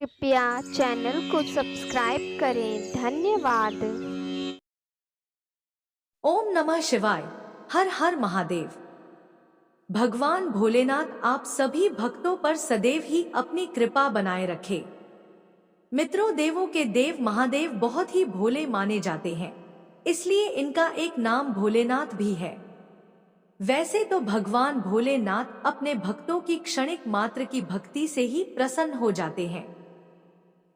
कृपया चैनल को सब्सक्राइब करें। धन्यवाद। ओम नमः शिवाय। हर हर महादेव। भगवान भोलेनाथ आप सभी भक्तों पर सदैव ही अपनी कृपा बनाए रखे। मित्रों, देवों के देव महादेव बहुत ही भोले माने जाते हैं, इसलिए इनका एक नाम भोलेनाथ भी है। वैसे तो भगवान भोलेनाथ अपने भक्तों की क्षणिक मात्र की भक्ति से ही प्रसन्न हो जाते हैं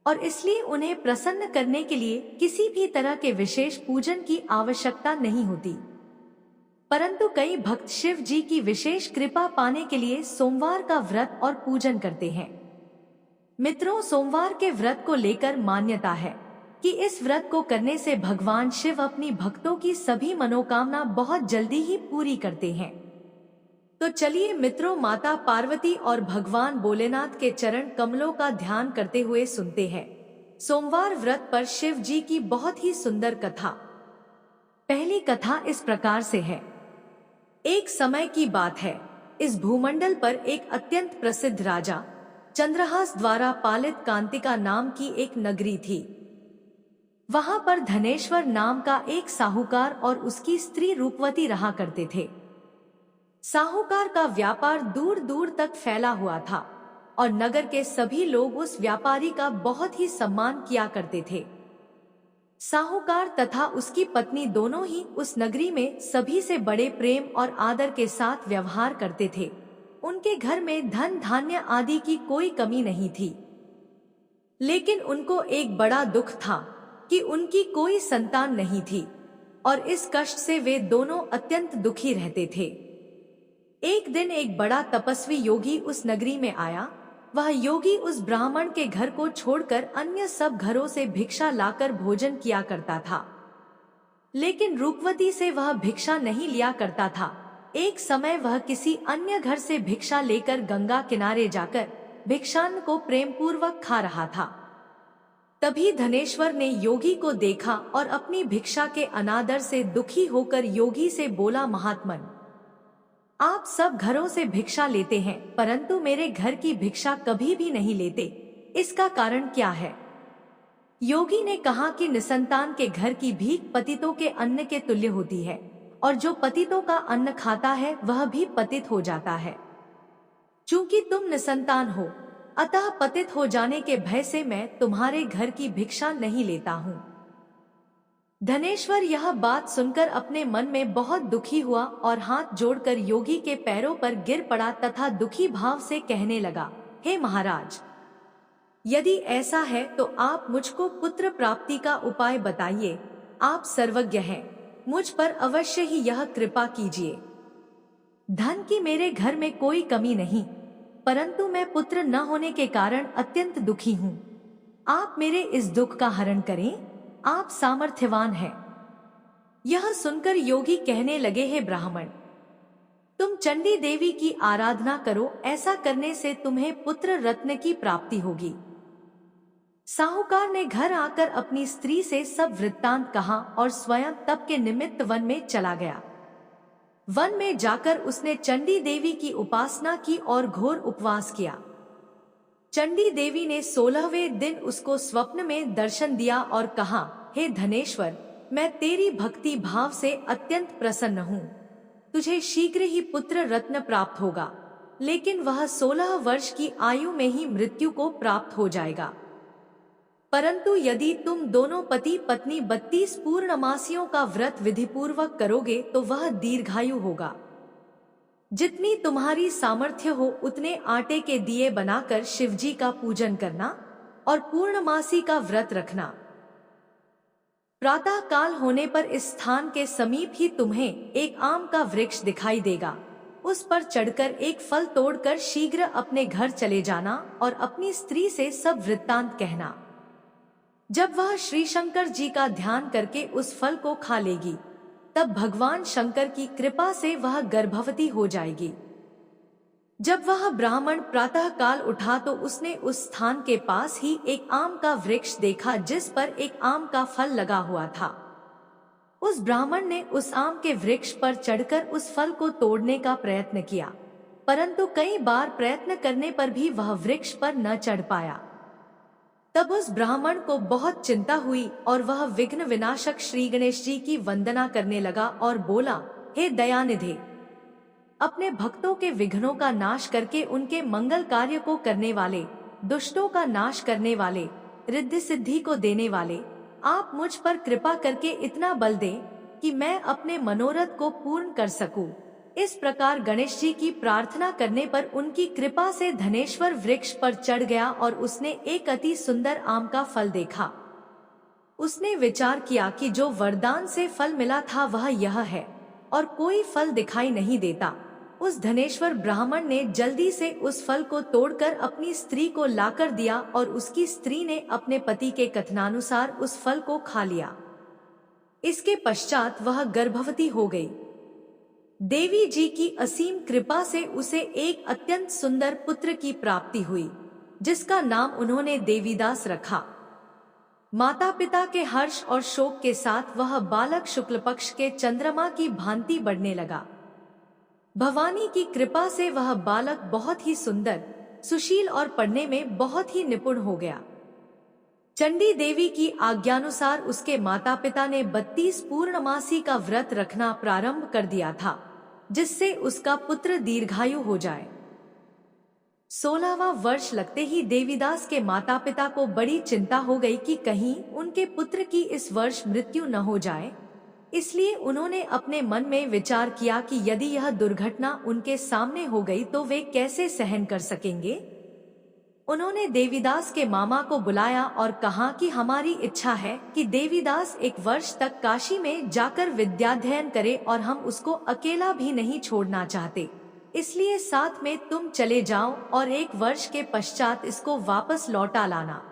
और इसलिए उन्हें प्रसन्न करने के लिए किसी भी तरह के विशेष पूजन की आवश्यकता नहीं होती। परंतु कई भक्त शिव जी की विशेष कृपा पाने के लिए सोमवार का व्रत और पूजन करते हैं। मित्रों, सोमवार के व्रत को लेकर मान्यता है कि इस व्रत को करने से भगवान शिव अपनी भक्तों की सभी मनोकामना बहुत जल्दी ही पूरी करते हैं। तो चलिए मित्रों, माता पार्वती और भगवान भोलेनाथ के चरण कमलों का ध्यान करते हुए सुनते हैं सोमवार व्रत पर शिव जी की बहुत ही सुंदर कथा। पहली कथा इस प्रकार से है। एक समय की बात है, इस भूमंडल पर एक अत्यंत प्रसिद्ध राजा चंद्रहास द्वारा पालित कांतिका नाम की एक नगरी थी। वहां पर धनेश्वर नाम का एक साहूकार और उसकी स्त्री रूपवती रहा करते थे। साहूकार का व्यापार दूर दूर तक फैला हुआ था और नगर के सभी लोग उस व्यापारी का बहुत ही सम्मान किया करते थे। साहूकार तथा उसकी पत्नी दोनों ही उस नगरी में सभी से बड़े प्रेम और आदर के साथ व्यवहार करते थे। उनके घर में धन धान्य आदि की कोई कमी नहीं थी। लेकिन उनको एक बड़ा दुख था कि उनकी कोई संतान नहीं थी और इस कष्ट से वे दोनों अत्यंत दुखी रहते थे। एक दिन एक बड़ा तपस्वी योगी उस नगरी में आया। वह योगी उस ब्राह्मण के घर को छोड़कर अन्य सब घरों से भिक्षा लाकर भोजन किया करता था, लेकिन रूपवती से वह भिक्षा नहीं लिया करता था। एक समय वह किसी अन्य घर से भिक्षा लेकर गंगा किनारे जाकर भिक्षान्न को प्रेम पूर्वक खा रहा था। तभी धनेश्वर ने योगी को देखा और अपनी भिक्षा के अनादर से दुखी होकर योगी से बोला, महात्मन, आप सब घरों से भिक्षा लेते हैं परंतु मेरे घर की भिक्षा कभी भी नहीं लेते, इसका कारण क्या है? योगी ने कहा कि निसंतान के घर की भीख पतितों के अन्न के तुल्य होती है और जो पतितों का अन्न खाता है वह भी पतित हो जाता है। चूंकि तुम निसंतान हो, अतः पतित हो जाने के भय से मैं तुम्हारे घर की भिक्षा नहीं लेता हूँ। धनेश्वर यह बात सुनकर अपने मन में बहुत दुखी हुआ और हाथ जोड़कर योगी के पैरों पर गिर पड़ा तथा दुखी भाव से कहने लगा, हे महाराज, यदि ऐसा है तो आप मुझको पुत्र प्राप्ति का उपाय बताइए। आप सर्वज्ञ हैं, मुझ पर अवश्य ही यह कृपा कीजिए। धन की मेरे घर में कोई कमी नहीं, परंतु मैं पुत्र न होने के कारण अत्यंत दुखी हूँ। आप मेरे इस दुख का हरण करें, आप सामर्थ्यवान हैं। यह सुनकर योगी कहने लगे, हे ब्राह्मण, तुम चंडी देवी की आराधना करो, ऐसा करने से तुम्हें पुत्र रत्न की प्राप्ति होगी। साहूकार ने घर आकर अपनी स्त्री से सब वृत्तांत कहा और स्वयं तप के निमित्त वन में चला गया। वन में जाकर उसने चंडी देवी की उपासना की और घोर उपवास किया। चंडी देवी ने 16वें दिन उसको स्वप्न में दर्शन दिया और कहा, हे धनेश्वर, मैं तेरी भक्ति भाव से अत्यंत प्रसन्न हूँ। तुझे शीघ्र ही पुत्र रत्न प्राप्त होगा, लेकिन वह 16 वर्ष की आयु में ही मृत्यु को प्राप्त हो जाएगा। परंतु यदि तुम दोनों पति पत्नी 32 पूर्णमासियों का व्रत विधिपूर्वक करोगे तो वह दीर्घायु होगा। जितनी तुम्हारी सामर्थ्य हो उतने आटे के दिए बनाकर शिवजी का पूजन करना और पूर्णमासी का व्रत रखना। प्रातः काल होने पर इस स्थान के समीप ही तुम्हें एक आम का वृक्ष दिखाई देगा। उस पर चढ़कर एक फल तोड़कर शीघ्र अपने घर चले जाना और अपनी स्त्री से सब वृत्तांत कहना। जब वह श्री शंकर जी का ध्यान करके उस फल को खा लेगी, तब भगवान शंकर की कृपा से वह गर्भवती हो जाएगी। जब वह ब्राह्मण प्रातः काल उठा तो उसने उस स्थान के पास ही एक आम का वृक्ष देखा जिस पर एक आम का फल लगा हुआ था। उस ब्राह्मण ने उस आम के वृक्ष पर चढ़कर उस फल को तोड़ने का प्रयत्न किया, परंतु कई बार प्रयत्न करने पर भी वह वृक्ष पर न चढ़ पाया। तब उस ब्राह्मण को बहुत चिंता हुई और वह विघ्न विनाशक श्री गणेश जी की वंदना करने लगा और बोला, हे दयानिधे, अपने भक्तों के विघ्नों का नाश करके उनके मंगल कार्य को करने वाले, दुष्टों का नाश करने वाले, रिद्धि सिद्धि को देने वाले, आप मुझ पर कृपा करके इतना बल दें कि मैं अपने मनोरथ को पूर्ण कर सकूं। इस प्रकार गणेश जी की प्रार्थना करने पर उनकी कृपा से धनेश्वर वृक्ष पर चढ़ गया और उसने एक अति सुंदर आम का फल देखा। उसने विचार किया कि जो वरदान से फल मिला था वह यह है और कोई फल दिखाई नहीं देता। उस धनेश्वर ब्राह्मण ने जल्दी से उस फल को तोड़कर अपनी स्त्री को लाकर दिया और उसकी स्त्री ने अपने पति के कथनानुसार उस फल को खा लिया। इसके पश्चात वह गर्भवती हो गई। देवी जी की असीम कृपा से उसे एक अत्यंत सुंदर पुत्र की प्राप्ति हुई, जिसका नाम उन्होंने देवीदास रखा। माता पिता के हर्ष और शोक के साथ वह बालक शुक्ल पक्ष के चंद्रमा की भांति बढ़ने लगा। भवानी की कृपा से वह बालक बहुत ही सुंदर, सुशील और पढ़ने में बहुत ही निपुण हो गया। चंडी देवी की आज्ञानुसार उसके माता पिता ने 32 पूर्णमासी का व्रत रखना प्रारंभ कर दिया था, जिससे उसका पुत्र दीर्घायु हो जाए। 16वां वर्ष लगते ही देवीदास के माता पिता को बड़ी चिंता हो गई कि कहीं उनके पुत्र की इस वर्ष मृत्यु न हो जाए। इसलिए उन्होंने अपने मन में विचार किया कि यदि यह दुर्घटना उनके सामने हो गई तो वे कैसे सहन कर सकेंगे। उन्होंने देवीदास के मामा को बुलाया और कहा कि हमारी इच्छा है कि देवीदास 1 वर्ष तक काशी में जाकर विद्याध्ययन करे और हम उसको अकेला भी नहीं छोड़ना चाहते, इसलिए साथ में तुम चले जाओ और 1 वर्ष के पश्चात इसको वापस लौटा लाना।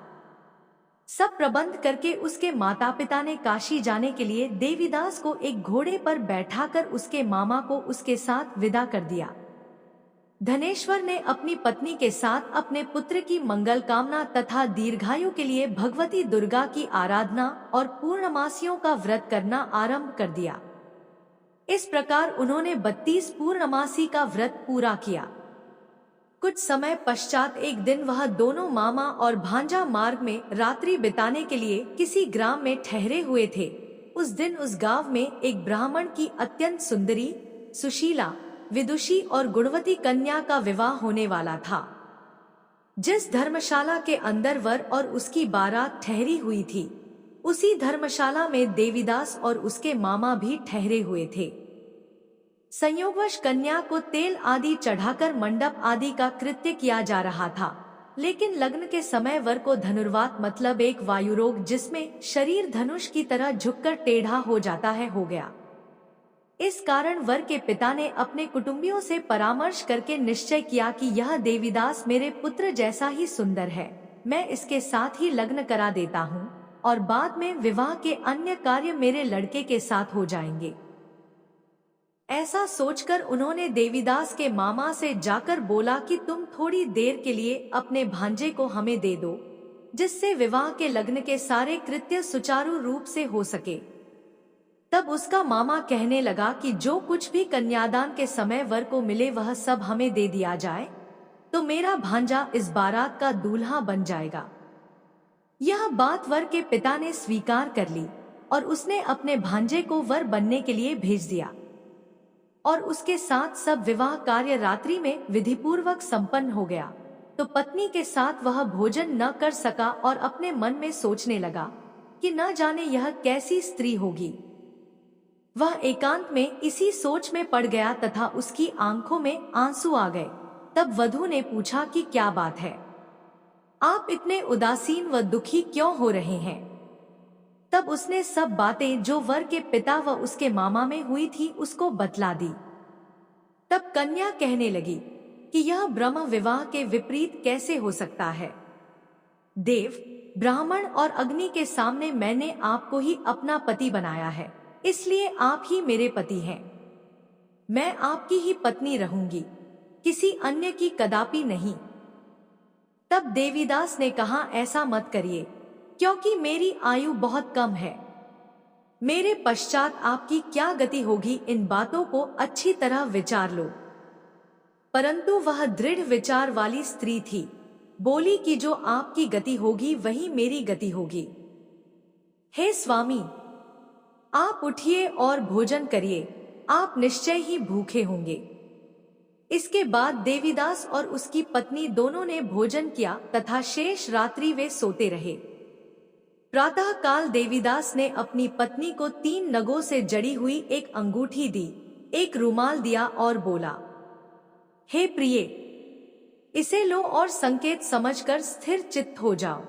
सब प्रबंध करके उसके माता पिता ने काशी जाने के लिए देवीदास को एक घोड़े पर बैठाकर उसके मामा को उसके साथ विदा कर दिया। धनेश्वर ने अपनी पत्नी के साथ अपने पुत्र की मंगल कामना तथा दीर्घायु के लिए भगवती दुर्गा की आराधना और पूर्णमासियों का व्रत करना आरंभ कर दिया। इस प्रकार उन्होंने 32 पूर्णमासी का व्रत पूरा किया। कुछ समय पश्चात एक दिन वह दोनों मामा और भांजा मार्ग में रात्रि बिताने के लिए किसी ग्राम में ठहरे हुए थे। उस दिन उस गांव में एक ब्राह्मण की अत्यंत सुंदरी, सुशीला, विदुषी और गुणवती कन्या का विवाह होने वाला था। जिस धर्मशाला के अंदर वर और उसकी बारात ठहरी हुई थी, उसी धर्मशाला में देवीदास और उसके मामा भी ठहरे हुए थे। संयोगवश कन्या को तेल आदि चढ़ाकर मंडप आदि का कृत्य किया जा रहा था, लेकिन लग्न के समय वर को धनुर्वात मतलब एक वायुरोग जिसमें शरीर धनुष की तरह झुककर टेढ़ा हो जाता है हो गया। इस कारण वर के पिता ने अपने कुटुंबियों से परामर्श करके निश्चय किया कि यह देवीदास मेरे पुत्र जैसा ही सुंदर है, मैं इसके साथ ही लग्न करा देता हूँ और बाद में विवाह के अन्य कार्य मेरे लड़के के साथ हो जाएंगे। ऐसा सोचकर उन्होंने देवीदास के मामा से जाकर बोला कि तुम थोड़ी देर के लिए अपने भांजे को हमें दे दो, जिससे विवाह के लग्न के सारे कृत्य सुचारू रूप से हो सके। तब उसका मामा कहने लगा कि जो कुछ भी कन्यादान के समय वर को मिले वह सब हमें दे दिया जाए, तो मेरा भांजा इस बारात का दूल्हा बन जाएगा। यह बात वर के पिता ने स्वीकार कर ली और उसने अपने भांजे को वर बनने के लिए भेज दिया और उसके साथ सब विवाह कार्य रात्रि में विधिपूर्वक संपन्न हो गया। तो पत्नी के साथ वह भोजन न कर सका और अपने मन में सोचने लगा कि न जाने यह कैसी स्त्री होगी। वह एकांत में इसी सोच में पड़ गया तथा उसकी आंखों में आंसू आ गए। तब वधू ने पूछा कि क्या बात है, आप इतने उदासीन व दुखी क्यों हो रहे हैं। तब उसने सब बातें जो वर के पिता व उसके मामा में हुई थी उसको बतला दी। तब कन्या कहने लगी कि यह ब्रह्म विवाह के विपरीत कैसे हो सकता है। देव, ब्राह्मण और अग्नि के सामने मैंने आपको ही अपना पति बनाया है, इसलिए आप ही मेरे पति हैं। मैं आपकी ही पत्नी रहूंगी, किसी अन्य की कदापि नहीं। तब देवीदास ने कहा, ऐसा मत करिए, क्योंकि मेरी आयु बहुत कम है। मेरे पश्चात आपकी क्या गति होगी, इन बातों को अच्छी तरह विचार लो। परंतु वह दृढ़ विचार वाली स्त्री थी। बोली कि जो आपकी गति होगी वही मेरी गति होगी। हे स्वामी, आप उठिए और भोजन करिए, आप निश्चय ही भूखे होंगे। इसके बाद देवीदास और उसकी पत्नी दोनों ने भोजन किया तथा शेष रात्रि वे सोते रहे। प्रातः काल देवीदास ने अपनी पत्नी को 3 नगों से जड़ी हुई एक अंगूठी दी, एक रुमाल दिया और बोला, हे प्रिय, इसे लो और संकेत समझकर स्थिर चित्त हो जाओ।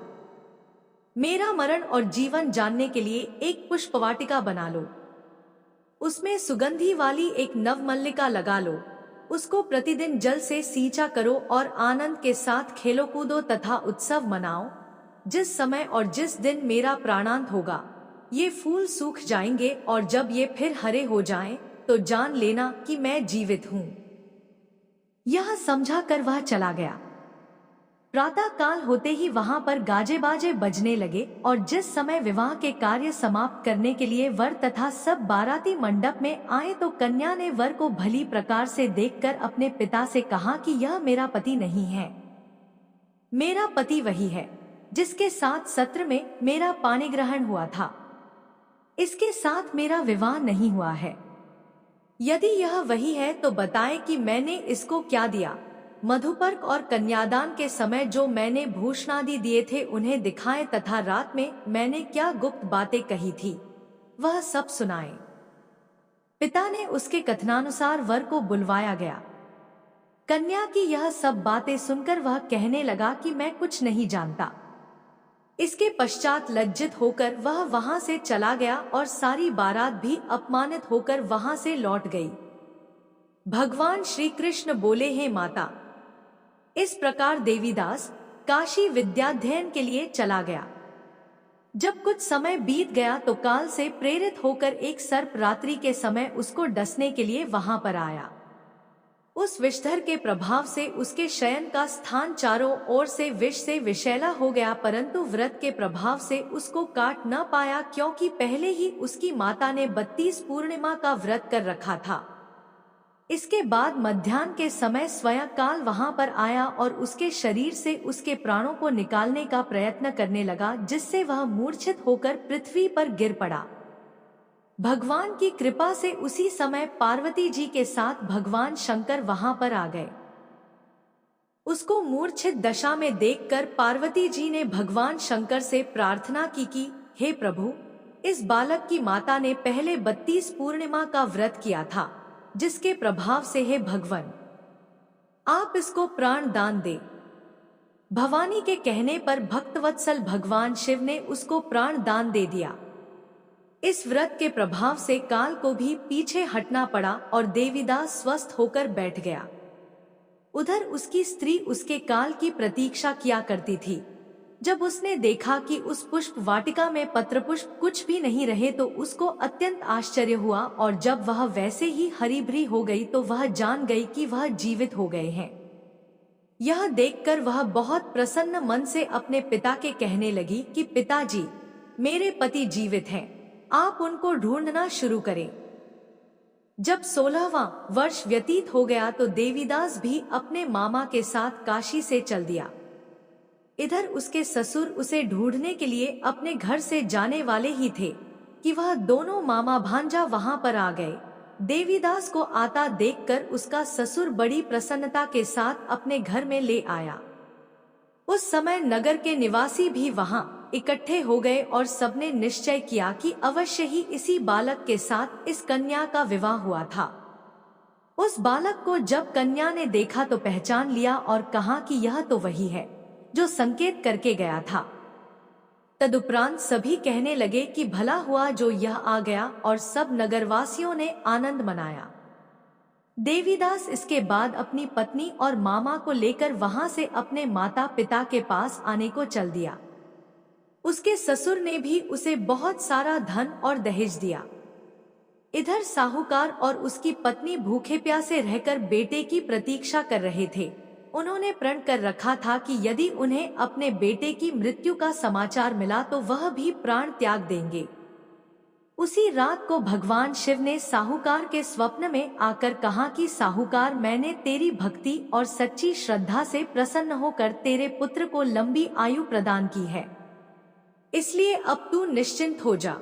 मेरा मरण और जीवन जानने के लिए एक पुष्पवाटिका बना लो, उसमें सुगंधी वाली एक नवमल्लिका लगा लो, उसको प्रतिदिन जल से सींचा करो और आनंद के साथ खेलो कूदो तथा उत्सव मनाओ। जिस समय और जिस दिन मेरा प्राणांत होगा ये फूल सूख जाएंगे और जब ये फिर हरे हो जाएं, तो जान लेना कि मैं जीवित हूँ। यह समझा कर वह चला गया। प्रातः काल होते ही वहां पर गाजे बाजे बजने लगे और जिस समय विवाह के कार्य समाप्त करने के लिए वर तथा सब बाराती मंडप में आए तो कन्या ने वर को भली प्रकार से देखकर अपने पिता से कहा कि यह मेरा पति नहीं है, मेरा पति वही है जिसके साथ सत्र में मेरा पानी ग्रहण हुआ था, इसके साथ मेरा विवाह नहीं हुआ है। यदि यह वही है तो बताए कि मैंने इसको क्या दिया। मधुपर्क और कन्यादान के समय जो मैंने भूषणादि दिए थे उन्हें दिखाए तथा रात में मैंने क्या गुप्त बातें कही थी वह सब सुनाए। पिता ने उसके कथनानुसार वर को बुलवाया गया। कन्या की यह सब बातें सुनकर वह कहने लगा कि मैं कुछ नहीं जानता। इसके पश्चात लज्जित होकर वह वहां से चला गया और सारी बारात भी अपमानित होकर वहां से लौट गई। भगवान श्री कृष्ण बोले, हे माता, इस प्रकार देवीदास काशी विद्याध्ययन के लिए चला गया। जब कुछ समय बीत गया तो काल से प्रेरित होकर एक सर्प रात्रि के समय उसको डसने के लिए वहां पर आया। उस विषधर के प्रभाव से उसके शयन का स्थान चारों ओर से विष से विषैला हो गया, परंतु व्रत के प्रभाव से उसको काट न पाया, क्योंकि पहले ही उसकी माता ने 32 पूर्णिमा का व्रत कर रखा था। इसके बाद मध्याह्न के समय स्वयं काल वहां पर आया और उसके शरीर से उसके प्राणों को निकालने का प्रयत्न करने लगा, जिससे वह मूर्छित होकर पृथ्वी पर गिर पड़ा। भगवान की कृपा से उसी समय पार्वती जी के साथ भगवान शंकर वहां पर आ गए। उसको मूर्छित दशा में देखकर पार्वती जी ने भगवान शंकर से प्रार्थना की कि हे प्रभु, इस बालक की माता ने पहले 32 पूर्णिमा का व्रत किया था, जिसके प्रभाव से हे भगवान आप इसको प्राण दान दे। भवानी के कहने पर भक्तवत्सल भगवान शिव ने उसको प्राण दान दे दिया। इस व्रत के प्रभाव से काल को भी पीछे हटना पड़ा और देवीदास स्वस्थ होकर बैठ गया। उधर उसकी स्त्री उसके काल की प्रतीक्षा किया करती थी। जब उसने देखा कि उस पुष्प वाटिका में पत्र पुष्प कुछ भी नहीं रहे तो उसको अत्यंत आश्चर्य हुआ, और जब वह वैसे ही हरी भरी हो गई तो वह जान गई कि वह जीवित हो गए हैं। यह देखकर वह बहुत प्रसन्न मन से अपने पिता के कहने लगी कि पिताजी, मेरे पति जीवित हैं, आप उनको ढूंढना शुरू करें। जब 16वां वर्ष व्यतीत हो गया तो देवीदास भी अपने मामा के साथ काशी से चल दिया। इधर उसके ससुर उसे ढूंढने के लिए अपने घर से जाने वाले ही थे कि वह दोनों मामा भांजा वहां पर आ गए। देवीदास को आता देखकर उसका ससुर बड़ी प्रसन्नता के साथ अपने घर में ले आया। उस समय नगर के निवासी भी वहां इकट्ठे हो गए और सबने निश्चय किया कि अवश्य ही इसी बालक के साथ इस कन्या का विवाह हुआ था। उस बालक को जब कन्या ने देखा तो पहचान लिया और कहा कि यह तो वही है जो संकेत करके गया था। तदुपरांत सभी कहने लगे कि भला हुआ जो यह आ गया, और सब नगरवासियों ने आनंद मनाया। देवीदास इसके बाद अपनी पत्नी और मामा को लेकर वहां से अपने माता पिता के पास आने को चल दिया। उसके ससुर ने भी उसे बहुत सारा धन और दहेज दिया। इधर साहूकार और उसकी पत्नी भूखे प्यासे रहकर बेटे की प्रतीक्षा कर रहे थे। उन्होंने प्रण कर रखा था कि यदि उन्हें अपने बेटे की मृत्यु का समाचार मिला तो वह भी प्राण त्याग देंगे। उसी रात को भगवान शिव ने साहूकार के स्वप्न में आकर कहा कि साहूकार, मैंने तेरी भक्ति और सच्ची श्रद्धा से प्रसन्न होकर तेरे पुत्र को लंबी आयु प्रदान की है, इसलिए अब तू निश्चिंत हो जा।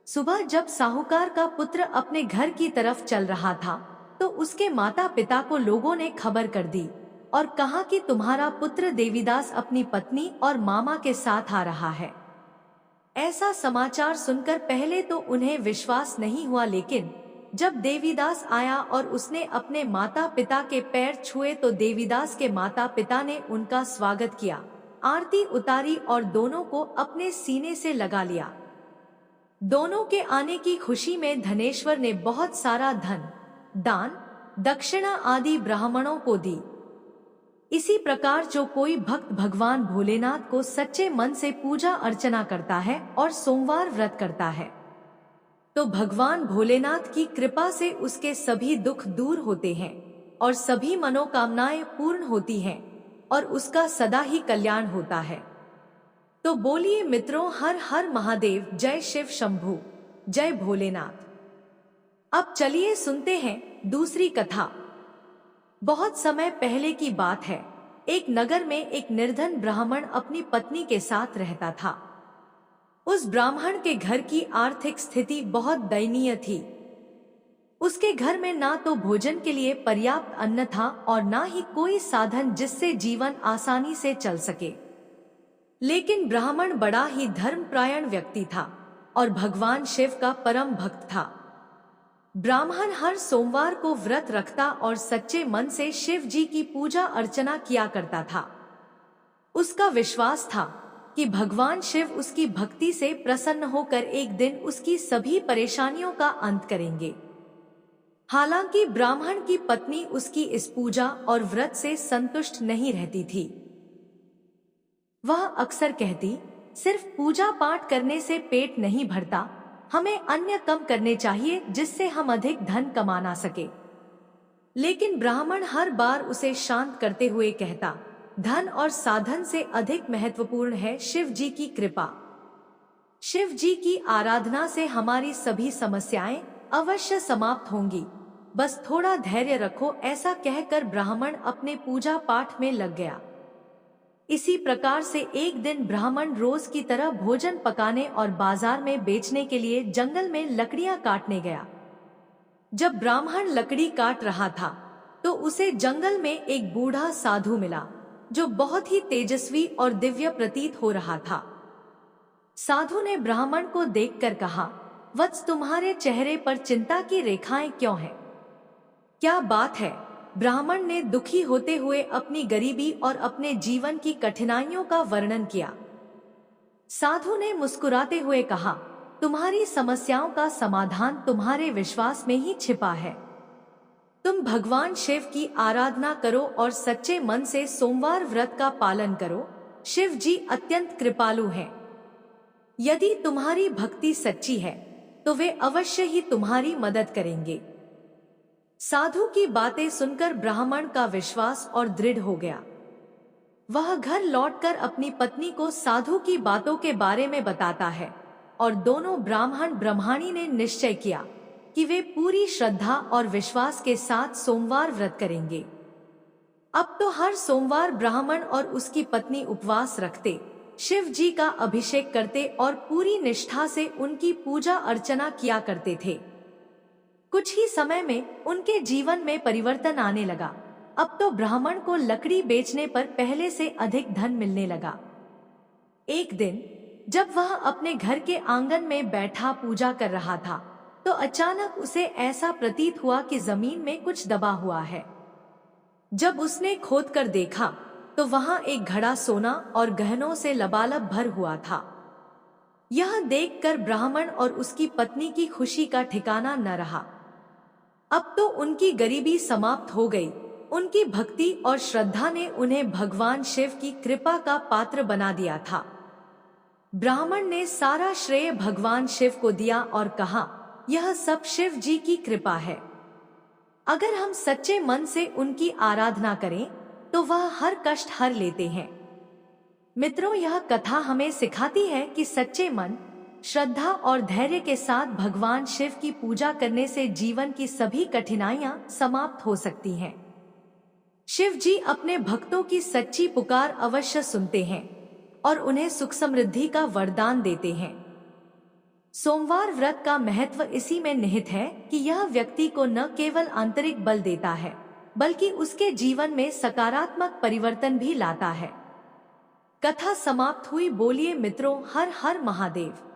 सुबह जब साहूकार का पुत्र अपने घर की तरफ चल रहा था तो उसके माता पिता को लोगों ने खबर कर दी और कहा कि तुम्हारा पुत्र देवीदास अपनी पत्नी और मामा के साथ आ रहा है। ऐसा समाचार सुनकर पहले तो उन्हें विश्वास नहीं हुआ, लेकिन जब देवीदास आया और उसने अपने माता पिता के पैर छुए तो देवीदास के माता पिता ने उनका स्वागत किया, आरती उतारी और दोनों को अपने सीने से लगा लिया। दोनों के आने की खुशी में धनेश्वर ने बहुत सारा धन, दान, दक्षिणा आदि ब्राह्मणों को दी। इसी प्रकार जो कोई भक्त भगवान भोलेनाथ को सच्चे मन से पूजा अर्चना करता है और सोमवार व्रत करता है तो भगवान भोलेनाथ की कृपा से उसके सभी दुख दूर होते हैं और सभी मनोकामनाएं पूर्ण होती हैं और उसका सदा ही कल्याण होता है। तो बोलिए मित्रों, हर हर महादेव, जय शिव शंभू, जय भोलेनाथ। अब चलिए सुनते हैं दूसरी कथा। बहुत समय पहले की बात है। एक नगर में एक निर्धन ब्राह्मण अपनी पत्नी के साथ रहता था। उस ब्राह्मण के घर की आर्थिक स्थिति बहुत दयनीय थी। उसके घर में ना तो भोजन के लिए पर्याप्त अन्न था और ना ही कोई साधन जिससे जीवन आसानी से चल सके। लेकिन ब्राह्मण बड़ा ही धर्मपरायण व्यक्ति था और भगवान शिव का परम भक्त था। ब्राह्मण हर सोमवार को व्रत रखता और सच्चे मन से शिव जी की पूजा अर्चना किया करता था। उसका विश्वास था कि भगवान शिव उसकी भक्ति से प्रसन्न होकर एक दिन उसकी सभी परेशानियों का अंत करेंगे। हालांकि ब्राह्मण की पत्नी उसकी इस पूजा और व्रत से संतुष्ट नहीं रहती थी। वह अक्सर कहती, सिर्फ पूजा पाठ करने से पेट नहीं भरता, हमें अन्य कम करने चाहिए जिससे हम अधिक धन कमा ना सके। लेकिन ब्राह्मण हर बार उसे शांत करते हुए कहता, धन और साधन से अधिक महत्वपूर्ण है शिव जी की कृपा। शिव जी की आराधना से हमारी सभी समस्याएं अवश्य समाप्त होंगी, बस थोड़ा धैर्य रखो। ऐसा कहकर ब्राह्मण अपने पूजा पाठ में लग गया। इसी प्रकार से एक दिन ब्राह्मण रोज की तरह भोजन पकाने और बाजार में बेचने के लिए जंगल में लकड़ियां काटने गया। जब ब्राह्मण लकड़ी काट रहा था तो उसे जंगल में एक बूढ़ा साधु मिला जो बहुत ही तेजस्वी और दिव्य प्रतीत हो रहा था। साधु ने ब्राह्मण को देखकर कहा, वत्स, तुम्हारे चेहरे पर चिंता की रेखाएं क्यों हैं? क्या बात है? ब्राह्मण ने दुखी होते हुए अपनी गरीबी और अपने जीवन की कठिनाइयों का वर्णन किया। साधु ने मुस्कुराते हुए कहा, तुम्हारी समस्याओं का समाधान तुम्हारे विश्वास में ही छिपा है। तुम भगवान शिव की आराधना करो और सच्चे मन से सोमवार व्रत का पालन करो। शिव जी अत्यंत कृपालु हैं। यदि तुम्हारी भक्ति सच्ची है तो वे अवश्य ही तुम्हारी मदद करेंगे। साधु की बातें सुनकर ब्राह्मण का विश्वास और दृढ़ हो गया। वह घर लौटकर अपनी पत्नी को साधु की बातों के बारे में बताता है और दोनों ब्राह्मण ब्रह्माणी ने निश्चय किया कि वे पूरी श्रद्धा और विश्वास के साथ सोमवार व्रत करेंगे। अब तो हर सोमवार ब्राह्मण और उसकी पत्नी उपवास रखते, शिव जी का अभिषेक करते और पूरी निष्ठा से उनकी पूजा अर्चना किया करते थे। कुछ ही समय में उनके जीवन में परिवर्तन आने लगा। अब तो ब्राह्मण को लकड़ी बेचने पर पहले से अधिक धन मिलने लगा। एक दिन जब वह अपने घर के आंगन में बैठा पूजा कर रहा था तो अचानक उसे ऐसा प्रतीत हुआ कि जमीन में कुछ दबा हुआ है। जब उसने खोदकर देखा तो वहां एक घड़ा सोना और गहनों से लबालब भर हुआ था। यह देखकर ब्राह्मण और उसकी पत्नी की खुशी का ठिकाना न रहा। अब तो उनकी गरीबी समाप्त हो गई। उनकी भक्ति और श्रद्धा ने उन्हें भगवान शिव की कृपा का पात्र बना दिया था। ब्राह्मण ने सारा श्रेय भगवान शिव को दिया और कहा, यह सब शिव जी की कृपा है। अगर हम सच्चे मन से उनकी आराधना करें तो वह हर कष्ट हर लेते हैं। मित्रों, यह कथा हमें सिखाती है कि सच्चे मन, श्रद्धा और धैर्य के साथ भगवान शिव की पूजा करने से जीवन की सभी कठिनाइयां समाप्त हो सकती हैं। शिव जी अपने भक्तों की सच्ची पुकार अवश्य सुनते हैं और उन्हें सुख समृद्धि का वरदान देते हैं। सोमवार व्रत का महत्व इसी में निहित है कि यह व्यक्ति को न केवल आंतरिक बल देता है, बल्कि उसके जीवन में सकारात्मक परिवर्तन भी लाता है। कथा समाप्त हुई। बोलिए मित्रों, हर हर महादेव।